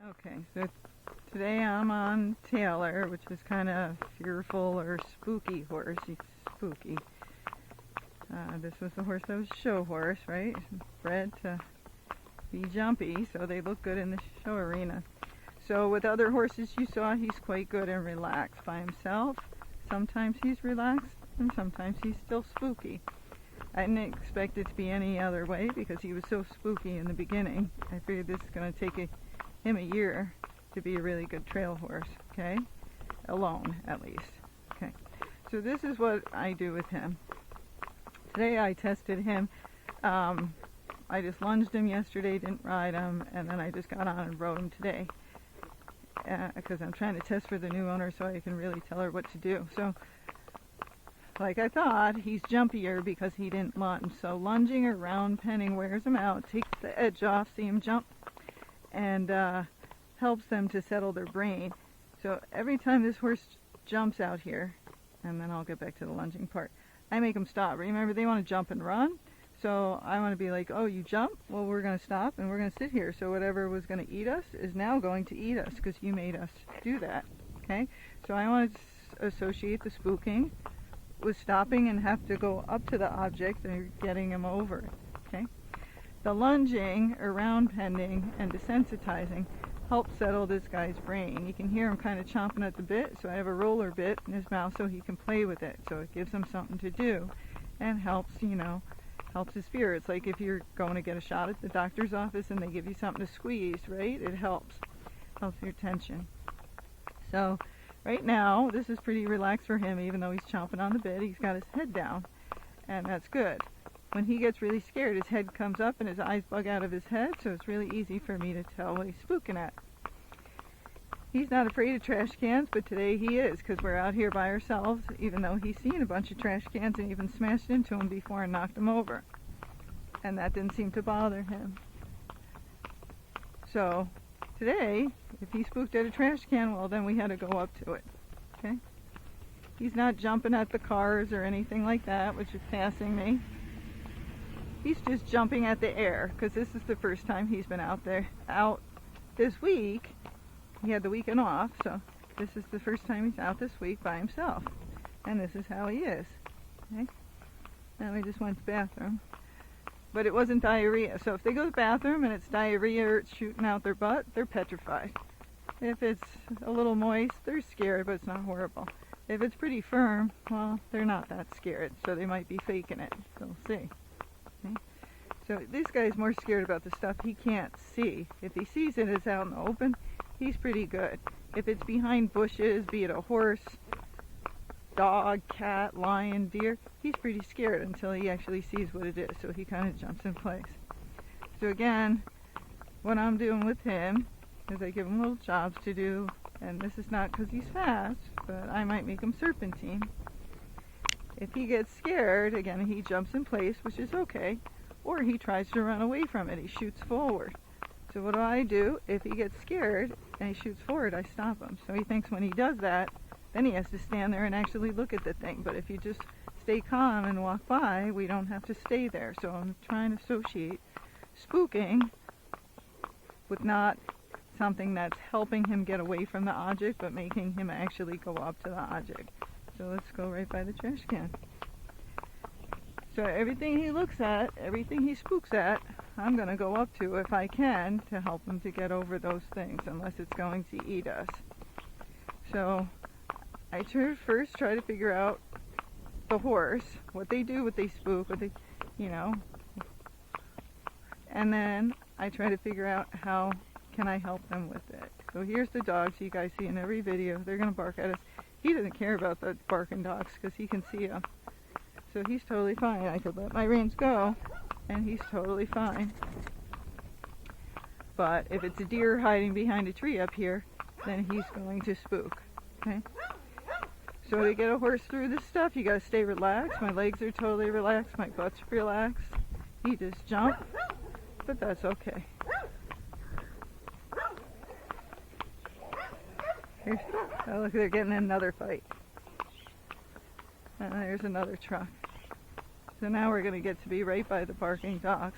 Okay, so today I'm on Taylor, which is kind of fearful or spooky horse. He's spooky. This was the horse that was show horse, right? Bred to be jumpy, so they look good in the show arena. So with other horses you saw, he's quite good and relaxed by himself. Sometimes he's relaxed, and sometimes he's still spooky. I didn't expect it to be any other way because he was so spooky in the beginning. I figured this is going to take him a year to be a really good trail horse, okay? Alone, at least. Okay, so this is what I do with him. Today I tested him. I just lunged him yesterday, didn't ride him, and then I just got on and rode him today. Because I'm trying to test for the new owner so I can really tell her what to do. So, like I thought, he's jumpier because he didn't lunge. So lunging or round penning wears him out, takes the edge off, see him jump, and helps them to settle their brain. So every time this horse jumps out here, and then I'll get back to the lunging part, I make them stop. Remember, they want to jump and run. So I want to be like, oh, you jump? Well, we're going to stop and we're going to sit here. So whatever was going to eat us is now going to eat us because you made us do that. Okay? So I want to associate the spooking with stopping and have to go up to the object and getting him over it. Okay? The lunging, around pending, and desensitizing helps settle this guy's brain. You can hear him kind of chomping at the bit, so I have a roller bit in his mouth so he can play with it. So it gives him something to do and helps, helps his fear. It's like if you're going to get a shot at the doctor's office and they give you something to squeeze, right? It helps your tension. So right now, this is pretty relaxed for him, even though he's chomping on the bit. He's got his head down, and that's good. When he gets really scared, his head comes up and his eyes bug out of his head, so it's really easy for me to tell what he's spooking at. He's not afraid of trash cans, but today he is, because we're out here by ourselves, even though he's seen a bunch of trash cans and even smashed into them before and knocked them over. And that didn't seem to bother him. So today, if he spooked at a trash can, well, then we had to go up to it. Okay? He's not jumping at the cars or anything like that, which is passing me. He's just jumping at the air, because this is the first time he's been out this week. He had the weekend off, so this is the first time he's out this week by himself. And this is how he is. Okay? Now we just went to the bathroom. But it wasn't diarrhea. So if they go to the bathroom and it's diarrhea or it's shooting out their butt, they're petrified. If it's a little moist, they're scared, but it's not horrible. If it's pretty firm, well, they're not that scared. So they might be faking it. So we'll see. Okay? So this guy's more scared about the stuff he can't see. If he sees it as out in the open, he's pretty good. If it's behind bushes, be it a horse, dog, cat, lion, deer, he's pretty scared until he actually sees what it is. So he kind of jumps in place. So again, what I'm doing with him is I give him little jobs to do. And this is not because he's fast, but I might make him serpentine. If he gets scared, again, he jumps in place, which is okay. Or he tries to run away from it. He shoots forward. So what do? If he gets scared and he shoots forward, I stop him. So he thinks when he does that, then he has to stand there and actually look at the thing. But if you just stay calm and walk by, we don't have to stay there. So I'm trying to associate spooking with not something that's helping him get away from the object, but making him actually go up to the object. So let's go right by the trash can. So everything he looks at, everything he spooks at, I'm going to go up to if I can to help him to get over those things, unless it's going to eat us. So I first try to figure out the horse, what they do, what they spook, what they, and then I try to figure out how can I help them with it. So here's the dogs you guys see in every video. They're going to bark at us. He doesn't care about the barking dogs because he can see them. So he's totally fine. I could let my reins go, and he's totally fine. But if it's a deer hiding behind a tree up here, then he's going to spook. Okay? So to get a horse through this stuff, you gotta stay relaxed. My legs are totally relaxed. My butt's relaxed. He just jumped, but that's okay. Oh, look, they're getting in another fight. And there's another truck. So now we're going to get to be right by the barking dogs.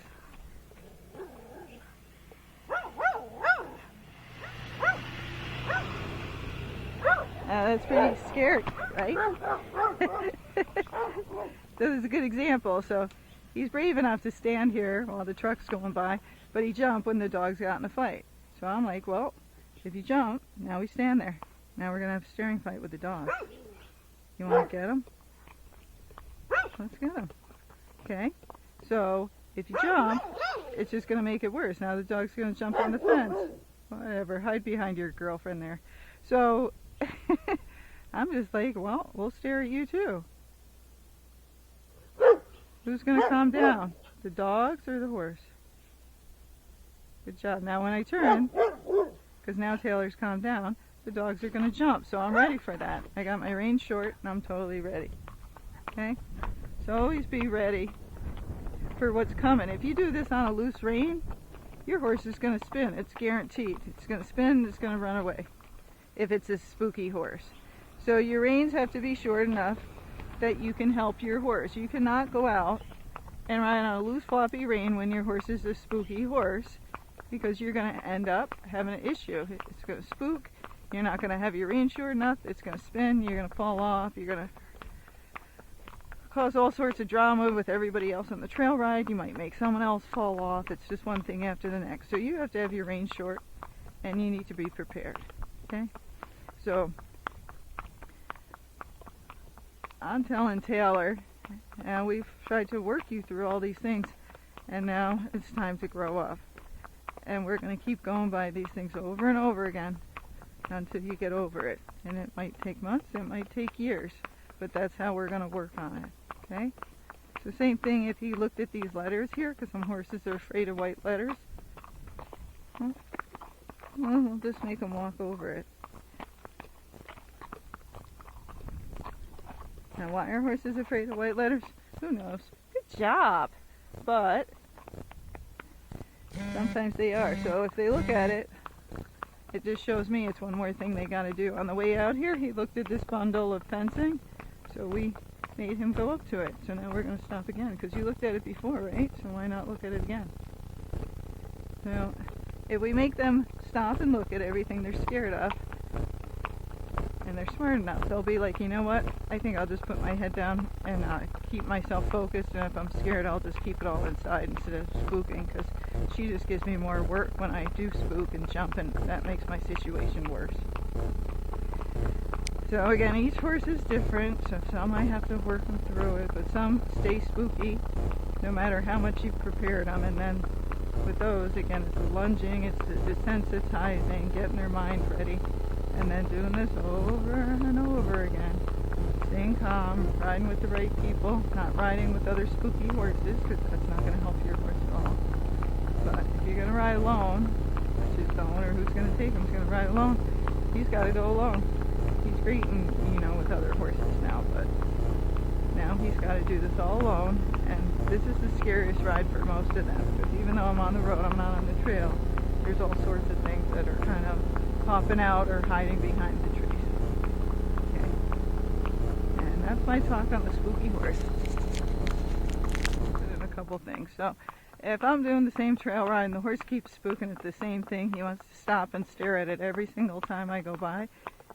that's pretty scary, right? This is a good example. So he's brave enough to stand here while the truck's going by, but he jumped when the dogs got in a fight. So I'm like, well, if you jump, now we stand there. Now we're going to have a staring fight with the dog. You want to get him? Let's get him. Okay? So if you jump, it's just going to make it worse. Now the dog's going to jump on the fence. Whatever, hide behind your girlfriend there. So I'm just like, well, we'll stare at you too. Who's going to calm down? The dogs or the horse? Good job. Now when I turn, because now Taylor's calmed down, the dogs are going to jump. So I'm ready for that. I got my rein short and I'm totally ready. Okay? So always be ready for what's coming. If you do this on a loose rein, your horse is going to spin. It's guaranteed. It's going to spin, it's going to run away if it's a spooky horse. So your reins have to be short enough that you can help your horse. You cannot go out and ride on a loose floppy rein when your horse is a spooky horse, because you're going to end up having an issue. It's going to spook. You're not going to have your rein short enough. It's going to spin. You're going to fall off. You're going to cause all sorts of drama with everybody else on the trail ride. You might make someone else fall off. It's just one thing after the next. So you have to have your rein short, and you need to be prepared. Okay? So I'm telling Taylor, and we've tried to work you through all these things, and now it's time to grow up. And we're going to keep going by these things over and over again until you get over it. And it might take months, it might take years, but that's how we're going to work on it. Okay? So same thing if he looked at these letters here, because some horses are afraid of white letters. Well, we'll just make them walk over it. Now, why are horses afraid of white letters? Who knows? Good job! But sometimes they are. So if they look at it, it just shows me it's one more thing they got to do. On the way out here, he looked at this bundle of fencing, so we made him go up to it. So now we're going to stop again, because you looked at it before, right? So why not look at it again? So if we make them stop and look at everything they're scared of, and they're smart enough, they'll be like, you know what, I think I'll just put my head down and keep myself focused, and if I'm scared, I'll just keep it all inside instead of spooking, because she just gives me more work when I do spook and jump, and that makes my situation worse. So again, each horse is different, so some I have to work them through it, but some stay spooky no matter how much you've prepared them. And then with those, again, it's the lunging, it's the desensitizing, getting their mind ready, and then doing this over and over again. Staying calm, riding with the right people, not riding with other spooky horses, because that's not going to help your horse at all. But if you're going to ride alone, which is the owner who's going to take him is going to ride alone, he's got to go alone. He's great, with other horses now, but now he's got to do this all alone, and this is the scariest ride for most of them, because even though I'm on the road, I'm not on the trail, there's all sorts of things that are kind of popping out or hiding behind the trees. Okay. And that's my talk on the spooky horse. And a couple things. So if I'm doing the same trail ride and the horse keeps spooking at the same thing, he wants to stop and stare at it every single time I go by.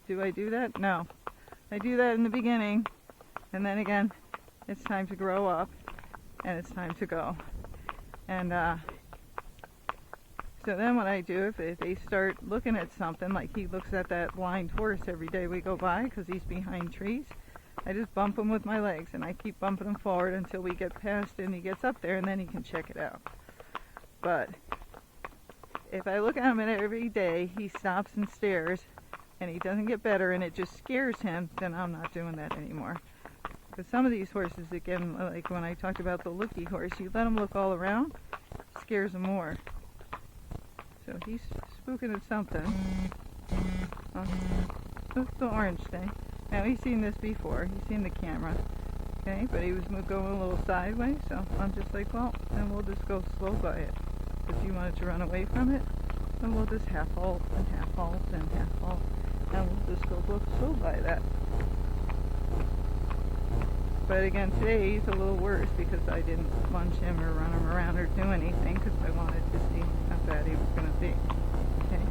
Do I do that? No. I do that in the beginning, and then again, it's time to grow up, and it's time to go. And so then what I do, if they start looking at something, like he looks at that blind horse every day we go by because he's behind trees, I just bump him with my legs, and I keep bumping him forward until we get past and he gets up there, and then he can check it out. But if I look at him every day, he stops and stares, and he doesn't get better, and it just scares him, then I'm not doing that anymore. Because some of these horses, again, like when I talked about the looky horse, you let him look all around, it scares him more. So he's spooking at something. Oh, that's the orange thing. Now he's seen this before. He's seen the camera. Okay, but he was going a little sideways, so I'm just like, well, then we'll just go slow by it. If you wanted to run away from it, then we'll just half halt and half halt and half halt. And we'll just go slow by that. But again, today he's a little worse because I didn't lunge him or run him around or do anything because I wanted to see how bad he was going to be. Okay,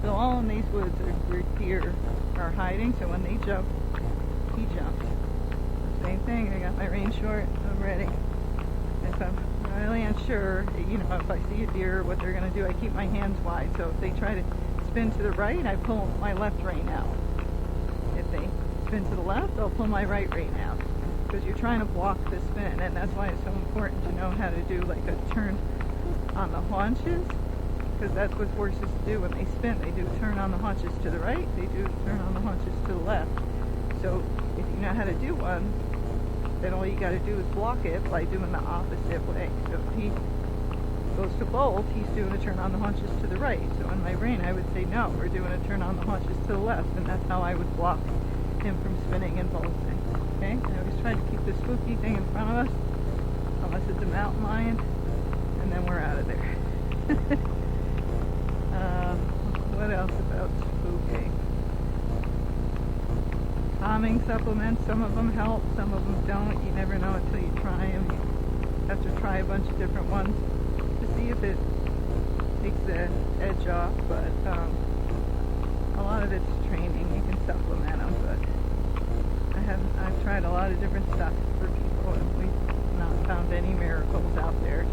so all in these woods are where deer are hiding, so when they jump, he jumps. Same thing, I got my rain short, I'm ready. If I'm really unsure, you know, if I see a deer, what they're going to do, I keep my hands wide. So if they try to spin to the right, I pull my left rein out. If they spin to the left, I'll pull my right rein out. Because you're trying to block the spin, and that's why it's so important to know how to do like a turn on the haunches. Because that's what horses do when they spin. They do turn on the haunches to the right, they do turn on the haunches to the left. So if you know how to do one, then all you got to do is block it by doing the opposite way. So if he goes to bolt, he's doing a turn on the haunches to the right. So in my brain, I would say, no, we're doing a turn on the haunches to the left, and that's how I would block him from spinning and bolting. Okay? I always try to keep the spooky thing in front of us, unless it's a mountain lion, and then we're out of there. What else about spooky? Calming supplements, some of them help, some of them don't. You never know until you try them. You have to try a bunch of different ones to see if it takes the edge off, but a lot of it's training. You can supplement them, but I've tried a lot of different stuff for people, and we've not found any miracles out there.